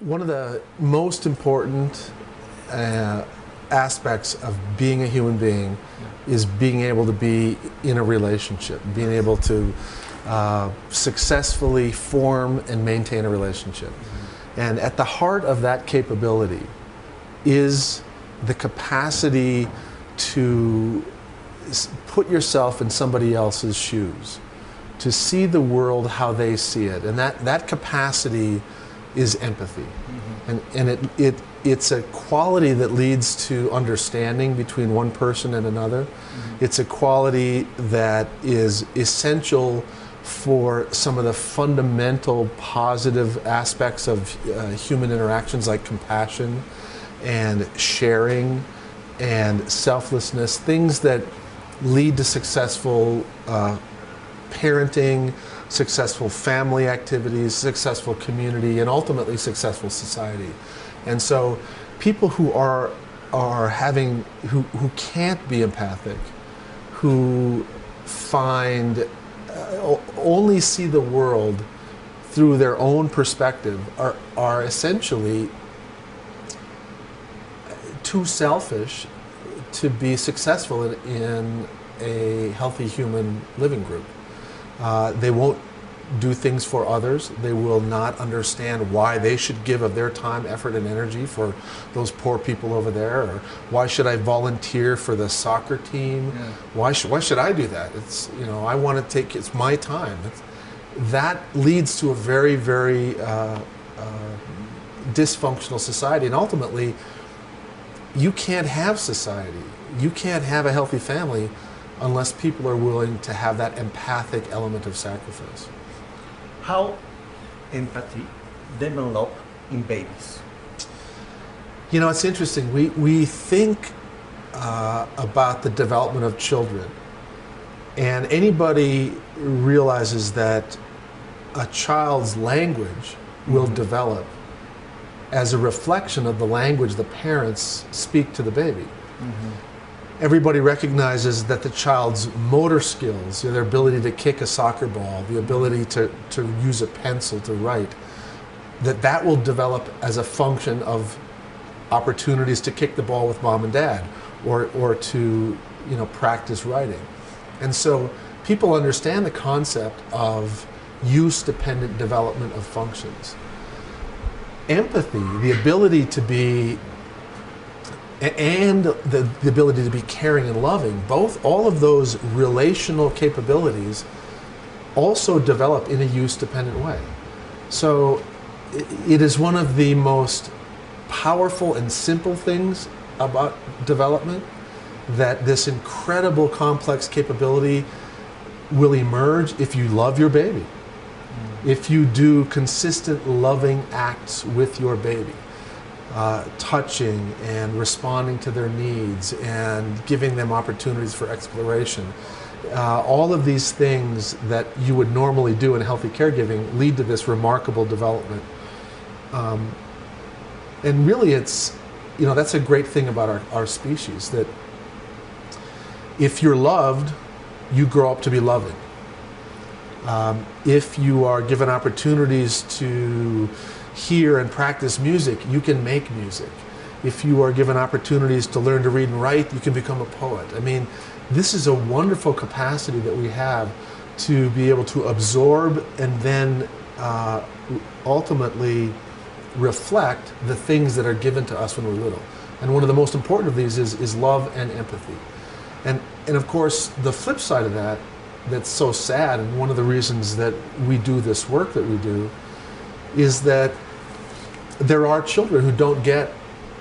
One of the most important aspects of being a human being is being able to be in a relationship, being able to successfully form and maintain a relationship. And at the heart of that capability is the capacity to put yourself in somebody else's shoes, to see the world how they see it. And that capacity is empathy. And it's a quality that leads to understanding between one person and another. It's a quality that is essential for some of the fundamental positive aspects of human interactions, like compassion and sharing and selflessness, things that lead to successful parenting, successful family activities, successful community, and ultimately successful society. And so people who who can't be empathic, who find only see the world through their own perspective, are essentially too selfish to be successful in a healthy human living group. They won't do things for others. They will not understand why they should give of their time, effort, and energy for those poor people over there, or why should I volunteer for the soccer team? Yeah. Why should I do that? It's, you know, I want to take, it's my time. That leads to a very, very dysfunctional society, and ultimately, you can't have society. You can't have a healthy family unless people are willing to have that empathic element of sacrifice. How empathy develops in babies? You know, it's interesting. We think about the development of children, and anybody realizes that a child's language will develop as a reflection of the language the parents speak to the baby. Everybody recognizes that the child's motor skills, their ability to kick a soccer ball, the ability to use a pencil to write, that will develop as a function of opportunities to kick the ball with mom and dad, or to, you know, practice writing. And so people understand the concept of use-dependent development of functions. Empathy, the ability to be, and the ability to be caring and loving, all of those relational capabilities also develop in a use-dependent way. So it is one of the most powerful and simple things about development, that this incredible complex capability will emerge if you love your baby. If you do consistent loving acts with your baby, touching and responding to their needs and giving them opportunities for exploration. All of these things that you would normally do in healthy caregiving lead to this remarkable development. And really it's, you know, that's a great thing about our species, that if you're loved, you grow up to be loving. If you are given opportunities to hear and practice music, you can make music. If you are given opportunities to learn to read and write, you can become a poet. I mean, this is a wonderful capacity that we have to be able to absorb and then ultimately reflect the things that are given to us when we're little. And one of the most important of these is love and empathy. And of course, the flip side of that, that's so sad, and one of the reasons that we do this work that we do, is that there are children who don't get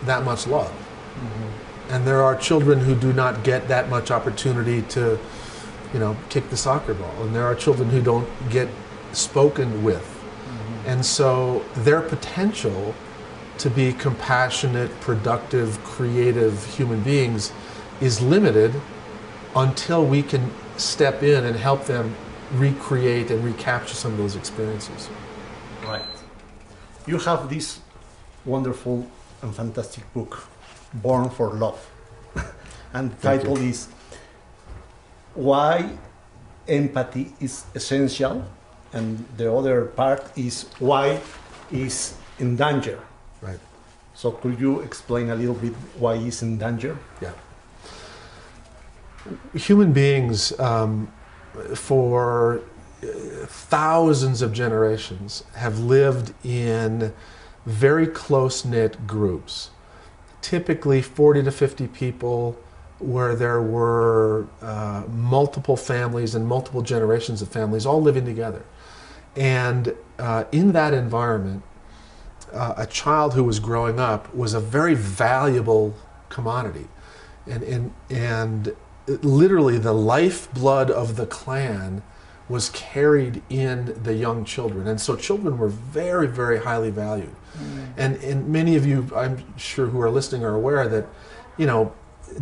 that much love. And there are children who do not get that much opportunity to, you know, kick the soccer ball. And there are children who don't get spoken with. And so their potential to be compassionate, productive, creative human beings is limited until we can step in and help them recreate and recapture some of those experiences. Right. You have this wonderful and fantastic book, Born for Love. And the title is Why Empathy is Essential. And the other part is Why is in danger. Right. So could you explain a little bit why he's in danger? Yeah. Human beings, for thousands of generations, have lived in very close-knit groups, typically 40 to 50 people, where there were multiple families and multiple generations of families all living together. And in that environment, a child who was growing up was a very valuable commodity. And literally the lifeblood of the clan was carried in the young children. And so children were very, very highly valued. And many of you, I'm sure, who are listening are aware that, you know,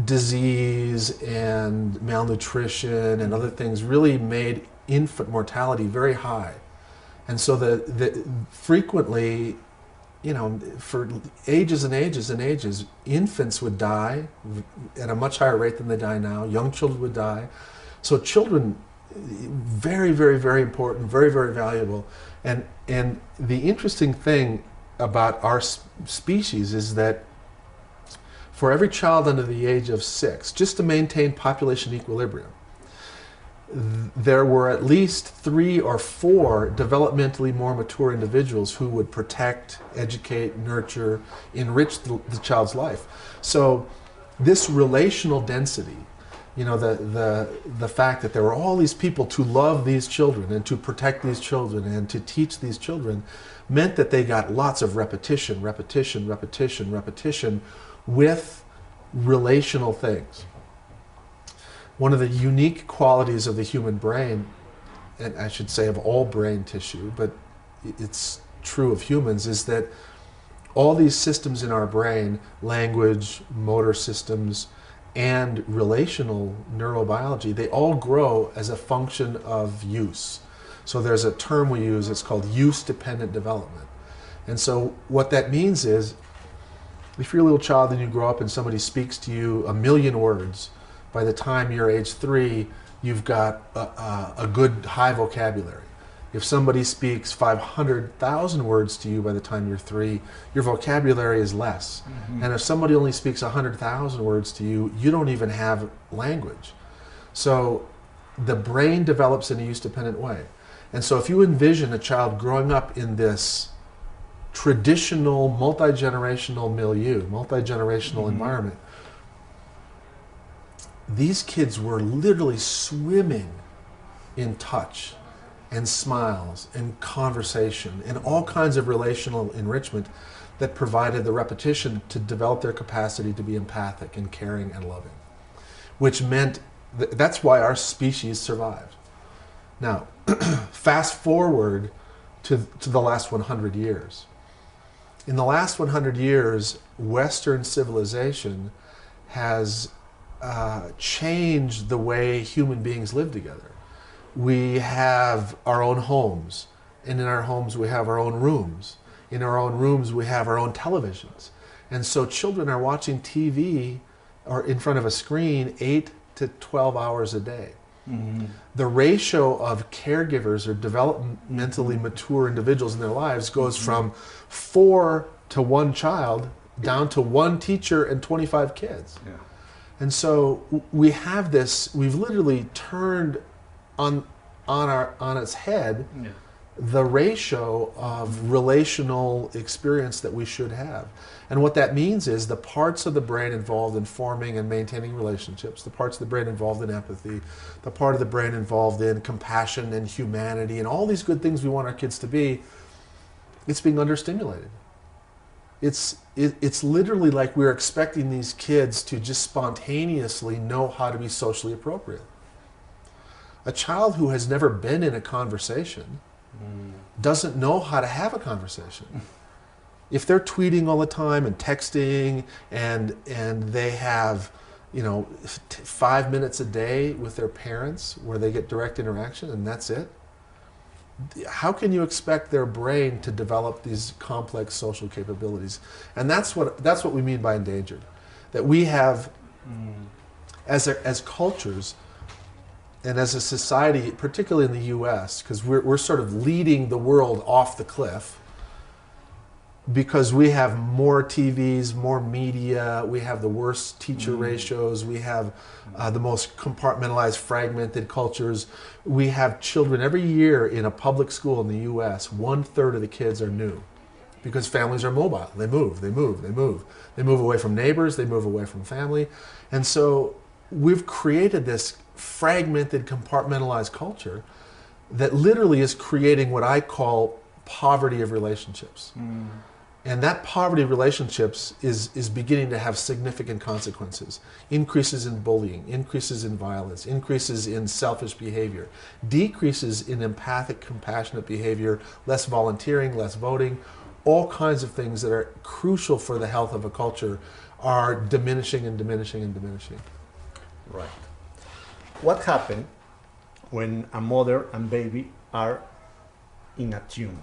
disease and malnutrition and other things really made infant mortality very high. And so frequently, you know, for ages and ages and ages, infants would die at a much higher rate than they die now. Young children would die. So children, very, very, very important, very, very valuable. And the interesting thing about our species is that for every child under the age of 6, just to maintain population equilibrium, there were at least 3 or 4 developmentally more mature individuals who would protect, educate, nurture, enrich the child's life. So this relational density, you know, the fact that there were all these people to love these children and to protect these children and to teach these children, meant that they got lots of repetition with relational things. One of the unique qualities of the human brain, and I should say of all brain tissue, but it's true of humans, is that all these systems in our brain, language, motor systems, and relational neurobiology, they all grow as a function of use. So there's a term we use, it's called use-dependent development. And so what that means is, if you're a little child and you grow up and somebody speaks to you 1,000,000 words, by the time you're age 3, you've got a good high vocabulary. If somebody speaks 500,000 words to you by the time you're 3, your vocabulary is less. Mm-hmm. And if somebody only speaks 100,000 words to you, you don't even have language. So the brain develops in a use-dependent way. And so if you envision a child growing up in this traditional, multi-generational milieu, multi-generational environment, these kids were literally swimming in touch and smiles and conversation and all kinds of relational enrichment that provided the repetition to develop their capacity to be empathic and caring and loving, which meant that's why our species survived. Now, fast forward to the last 100 years. In the last 100 years, Western civilization has changed the way human beings live together. We have our own homes, and in our homes we have our own rooms. In our own rooms we have our own televisions. And so children are watching TV or in front of a screen 8 to 12 hours a day. Mm-hmm. The ratio of caregivers or developmentally mature individuals in their lives goes from 4 to 1 child down to 1 teacher and 25 kids. Yeah. And so we have this, we've literally turned on its head the ratio of relational experience that we should have. And what that means is the parts of the brain involved in forming and maintaining relationships, the parts of the brain involved in empathy, the part of the brain involved in compassion and humanity and all these good things we want our kids to be, it's being understimulated. It's literally like we're expecting these kids to just spontaneously know how to be socially appropriate. A child who has never been in a conversation doesn't know how to have a conversation. If they're tweeting all the time and texting and they have, you know, 5 minutes a day with their parents where they get direct interaction and that's it, how can you expect their brain to develop these complex social capabilities? And that's what we mean by endangered. That we have, as cultures and as a society, particularly in the U.S., because we're sort of leading the world off the cliff, because we have more TVs, more media, we have the worst teacher ratios, we have the most compartmentalized, fragmented cultures. We have children every year in a public school in the US, 1/3 of the kids are new because families are mobile. They move, they move, they move. They move away from neighbors, they move away from family. And so we've created this fragmented, compartmentalized culture that literally is creating what I call poverty of relationships. And that poverty of relationships is beginning to have significant consequences. Increases in bullying, increases in violence, increases in selfish behavior, decreases in empathic, compassionate behavior, less volunteering, less voting. All kinds of things that are crucial for the health of a culture are diminishing and diminishing and diminishing. Right. What happened when a mother and baby are in a tune?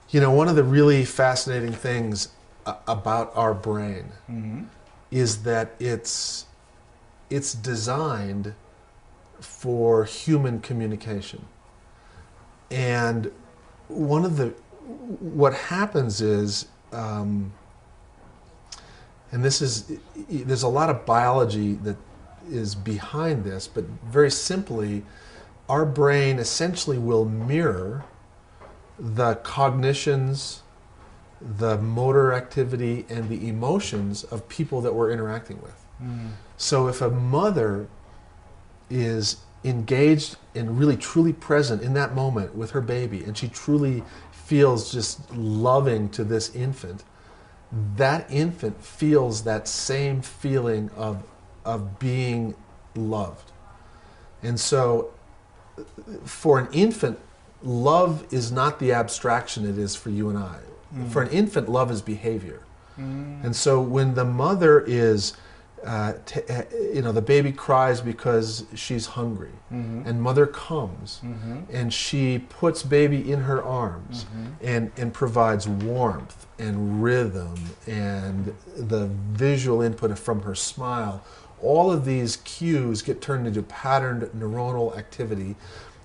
You know, one of the really fascinating things about our brain is that it's designed for human communication. And what happens is, and there's a lot of biology that is behind this, but very simply, our brain essentially will mirror the cognitions, the motor activity, and the emotions of people that we're interacting with. So if a mother is engaged and really truly present in that moment with her baby, and she truly feels just loving to this infant, that infant feels that same feeling of being loved. And so for an infant, love is not the abstraction it is for you and I. For an infant, love is behavior. And so when the mother is, the baby cries because she's hungry, and mother comes, and she puts baby in her arms, and provides warmth and rhythm and the visual input from her smile, all of these cues get turned into patterned neuronal activity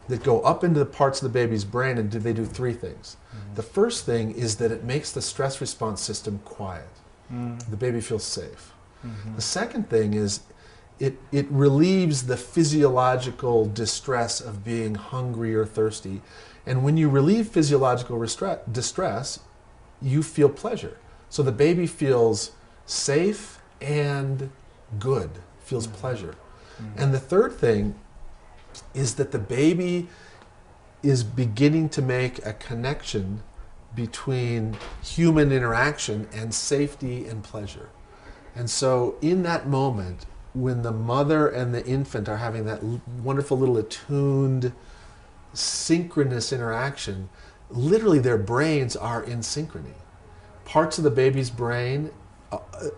that go up into the parts of the baby's brain, and they do three things. The first thing is that it makes the stress response system quiet. The baby feels safe. The second thing is it relieves the physiological distress of being hungry or thirsty. And when you relieve physiological distress, you feel pleasure. So the baby feels safe and good, feels pleasure. And the third thing is that the baby is beginning to make a connection between human interaction and safety and pleasure. And so in that moment, when the mother and the infant are having that wonderful little attuned, synchronous interaction, literally their brains are in synchrony. Parts of the baby's brain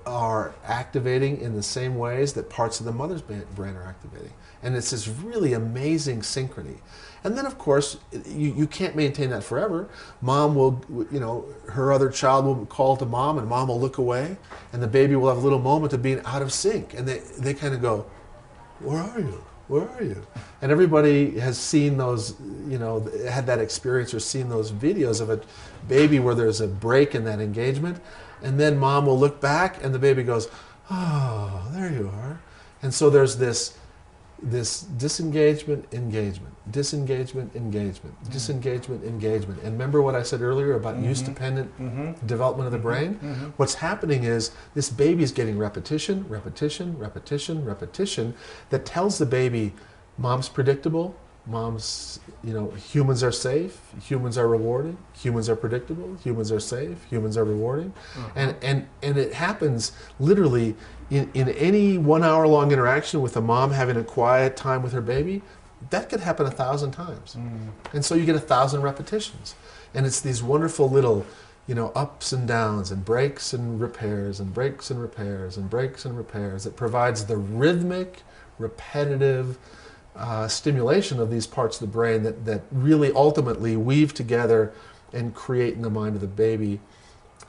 are activating in the same ways that parts of the mother's brain are activating. And it's this really amazing synchrony. And then, of course, you can't maintain that forever. Mom will, her other child will call to mom, and mom will look away, and the baby will have a little moment of being out of sync. And they kind of go, where are you? Where are you? And everybody has seen those, had that experience or seen those videos of a baby where there's a break in that engagement. And then mom will look back, and the baby goes, oh, there you are. And so there's this disengagement, engagement, disengagement, engagement, disengagement, engagement. And remember what I said earlier about use-dependent development of the brain? What's happening is this baby's getting repetition, repetition, repetition, repetition that tells the baby, mom's predictable, mom's, humans are safe, humans are rewarding, humans are predictable, humans are safe, humans are rewarding. And it happens literally in any 1 hour long interaction with a mom having a quiet time with her baby. That could happen 1,000 times. And so you get 1,000 repetitions. And it's these wonderful little, ups and downs and breaks and repairs and breaks and repairs and breaks and repairs. It provides the rhythmic, repetitive stimulation of these parts of the brain that really ultimately weave together and create in the mind of the baby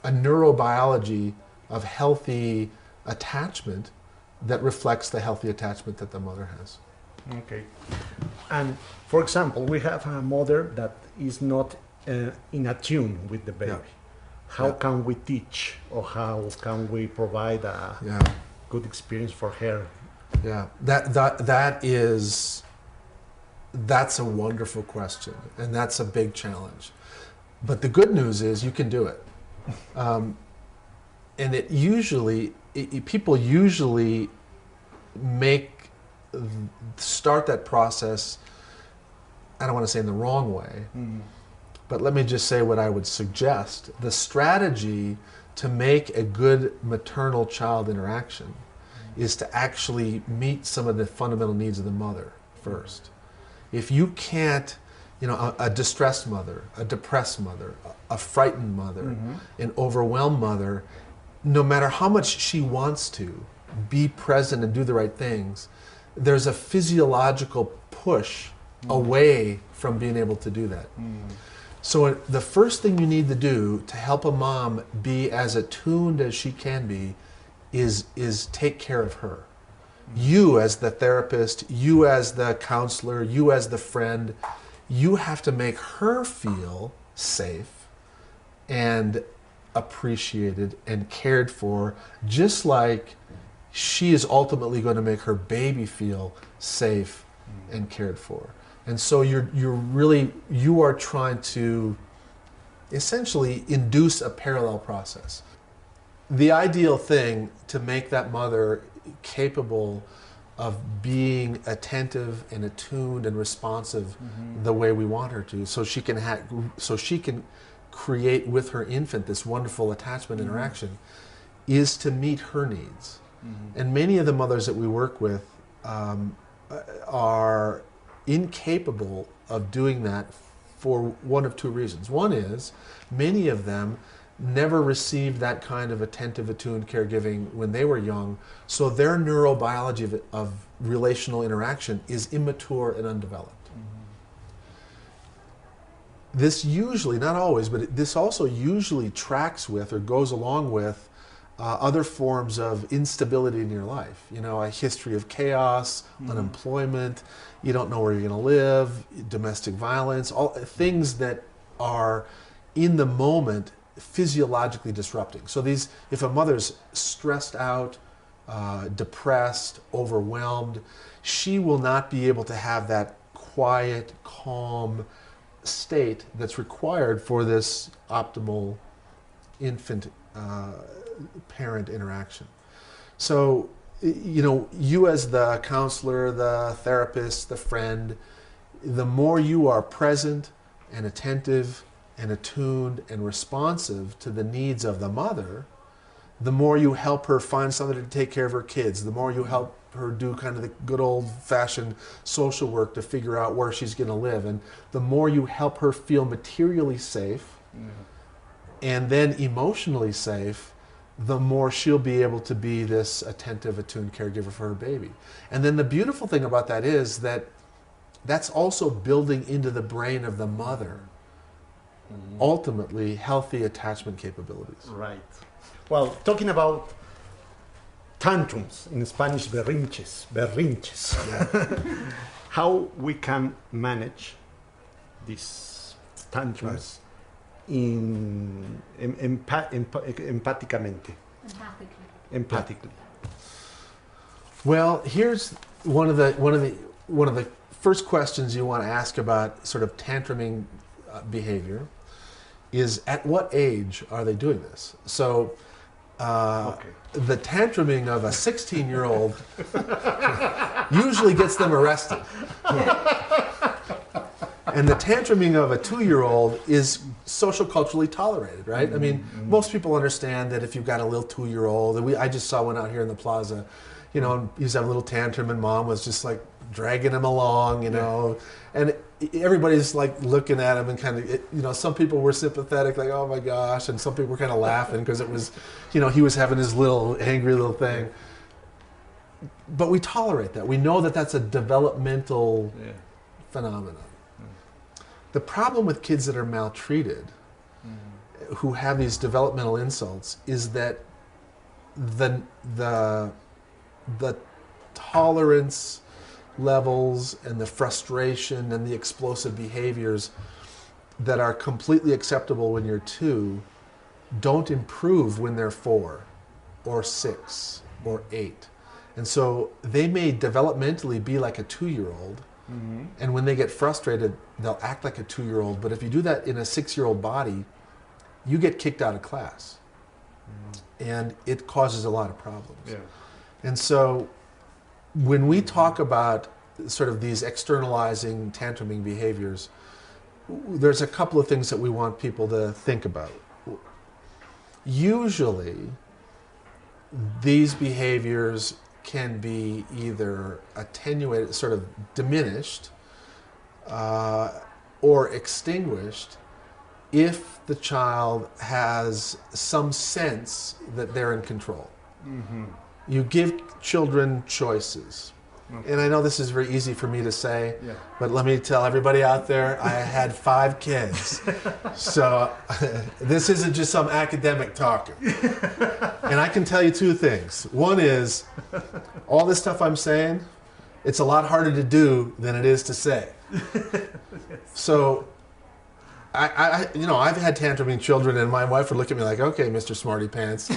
a neurobiology of healthy attachment that reflects the healthy attachment that the mother has. Okay. And for example, we have a mother that is not in a tune with the baby. Yeah. How Yeah. can we teach, or how can we provide a Yeah. good experience for her? Yeah. That's a wonderful question, and that's a big challenge. But the good news is you can do it. And people usually start that process, I don't want to say in the wrong way, but let me just say what I would suggest. The strategy to make a good maternal-child interaction is to actually meet some of the fundamental needs of the mother first. If you can't, a distressed mother, a depressed mother, a frightened mother, an overwhelmed mother, no matter how much she wants to be present and do the right things, there's a physiological push away from being able to do that. So the first thing you need to do to help a mom be as attuned as she can be is take care of her. You as the therapist, you as the counselor, you as the friend, you have to make her feel safe and appreciated and cared for, just like she is ultimately going to make her baby feel safe and cared for. And so you are trying to essentially induce a parallel process. The ideal thing to make that mother capable of being attentive and attuned and responsive the way we want her to, so she can create with her infant this wonderful attachment interaction, is to meet her needs. And many of the mothers that we work with are incapable of doing that for one of two reasons. One is many of them never received that kind of attentive, attuned caregiving when they were young, so their neurobiology of relational interaction is immature and undeveloped. This usually, not always, but this also usually tracks with or goes along with other forms of instability in your life. A history of chaos, unemployment, you don't know where you're going to live, domestic violence, all things that are in the moment physiologically disrupting. So if a mother's stressed out, depressed, overwhelmed, she will not be able to have that quiet, calm state that's required for this optimal infant parent interaction. So, you as the counselor, the therapist, the friend, the more you are present and attentive and attuned and responsive to the needs of the mother, the more you help her find somebody to take care of her kids, the more you help her do kind of the good old-fashioned social work to figure out where she's going to live, and the more you help her feel materially safe and then emotionally safe, the more she'll be able to be this attentive, attuned caregiver for her baby. And then the beautiful thing about that is that that's also building into the brain of the mother ultimately healthy attachment capabilities. Right. Well, talking about tantrums, in Spanish berrinches, how we can manage these tantrums empaticamente. Empathically. Well, here's one of the first questions you want to ask about sort of tantruming behavior is, at what age are they doing this? So the tantruming of a 16-year-old usually gets them arrested. And the tantruming of a 2-year-old is social culturally tolerated, right? I mean, most people understand that if you've got a little 2-year-old, and I just saw one out here in the plaza, he used to have a little tantrum, and mom was just like dragging him along, and everybody's like looking at him and kind of, some people were sympathetic, like, oh my gosh, and some people were kind of laughing because it was, he was having his little angry little thing. But we tolerate that. We know that that's a developmental phenomenon. The problem with kids that are maltreated, who have these developmental insults, is that the tolerance levels and the frustration and the explosive behaviors that are completely acceptable when you're 2 don't improve when they're 4 or 6 or 8. And so they may developmentally be like a 2-year-old, and when they get frustrated, they'll act like a 2-year-old. But if you do that in a 6-year-old body, you get kicked out of class. And it causes a lot of problems. Yeah. And so when we talk about sort of these externalizing, tantruming behaviors, there's a couple of things that we want people to think about. Usually, these behaviors can be either attenuated, sort of diminished, or extinguished if the child has some sense that they're in control. You give children choices. And I know this is very easy for me to say, but let me tell everybody out there, I had 5 kids. So this isn't just some academic talking. And I can tell you 2 things. One is, all this stuff I'm saying, it's a lot harder to do than it is to say. So I've had tantruming children, and my wife would look at me like, okay, Mr. Smarty Pants,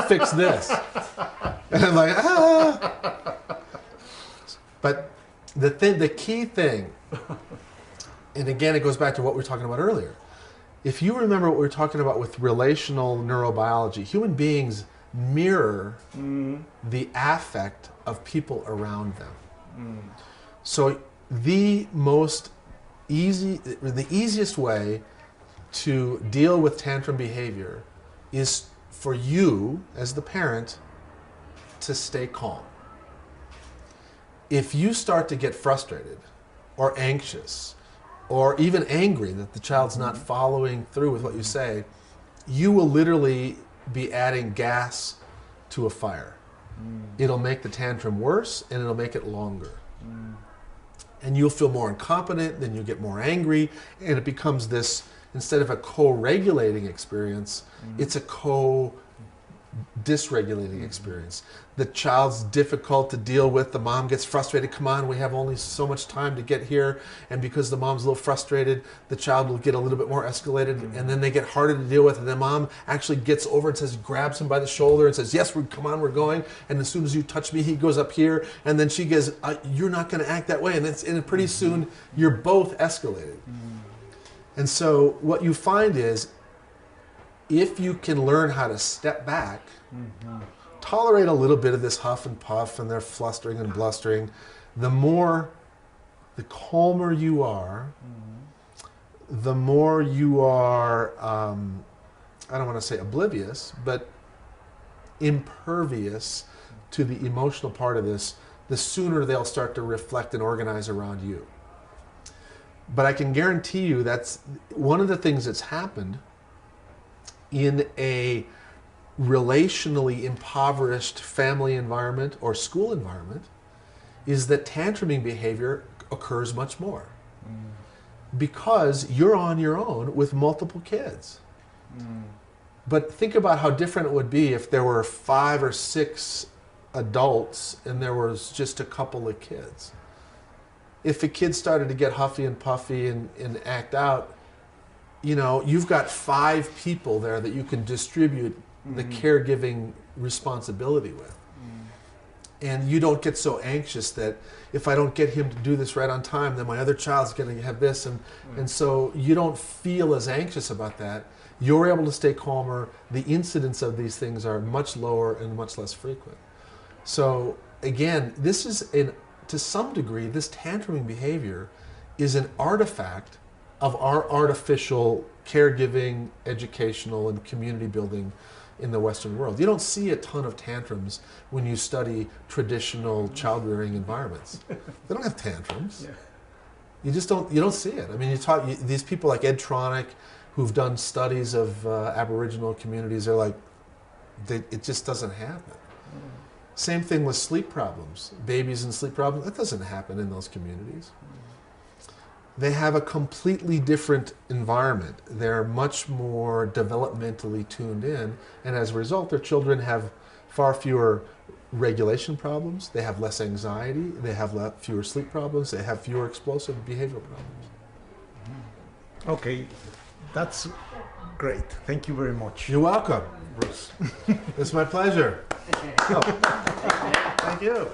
fix this. And I'm like, ah. But the key thing, and again, it goes back to what we were talking about earlier. If you remember what we were talking about with relational neurobiology, human beings mirror the affect of people around them. So the easiest way to deal with tantrum behavior is for you, as the parent, to stay calm. If you start to get frustrated or anxious or even angry that the child's not following through with what you say, you will literally be adding gas to a fire. It'll make the tantrum worse, and it'll make it longer. And you'll feel more incompetent, then you'll get more angry, and it becomes this, instead of a co-regulating experience, it's a dysregulating experience. The child's difficult to deal with. The mom gets frustrated. Come on, we have only so much time to get here. And because the mom's a little frustrated, the child will get a little bit more escalated, and then they get harder to deal with. And the mom actually gets over and says, grabs him by the shoulder and says, yes, come on, we're going. And as soon as you touch me, he goes up here. And then she goes, you're not going to act that way. And pretty soon, you're both escalated. And so what you find is, if you can learn how to step back, tolerate a little bit of this huff and puff and their flustering and blustering, the calmer you are, the more you are, I don't want to say oblivious, but impervious to the emotional part of this, the sooner they'll start to reflect and organize around you. But I can guarantee you that's one of the things that's happened in a relationally impoverished family environment or school environment is that tantruming behavior occurs much more. Because you're on your own with multiple kids. But think about how different it would be if there were 5 or 6 adults and there was just a couple of kids. If a kid started to get huffy and puffy and act out, you've got 5 people there that you can distribute the caregiving responsibility with. And you don't get so anxious that if I don't get him to do this right on time, then my other child's going to have this. And so you don't feel as anxious about that. You're able to stay calmer. The incidence of these things are much lower and much less frequent. So again, this is, to some degree, this tantruming behavior is an artifact of our artificial caregiving, educational, and community building in the Western world. You don't see a ton of tantrums when you study traditional child-rearing environments. They don't have tantrums. You just don't. You don't see it. I mean, these people like Ed Tronick, who've done studies of Aboriginal communities. They're like, it just doesn't happen. Same thing with sleep problems. Babies and sleep problems. That doesn't happen in those communities. They have a completely different environment. They're much more developmentally tuned in, and as a result, their children have far fewer regulation problems, they have less anxiety, they have fewer sleep problems, they have fewer explosive behavioral problems. Okay, that's great. Thank you very much, You're welcome. Bruce. It's my pleasure. Thank you.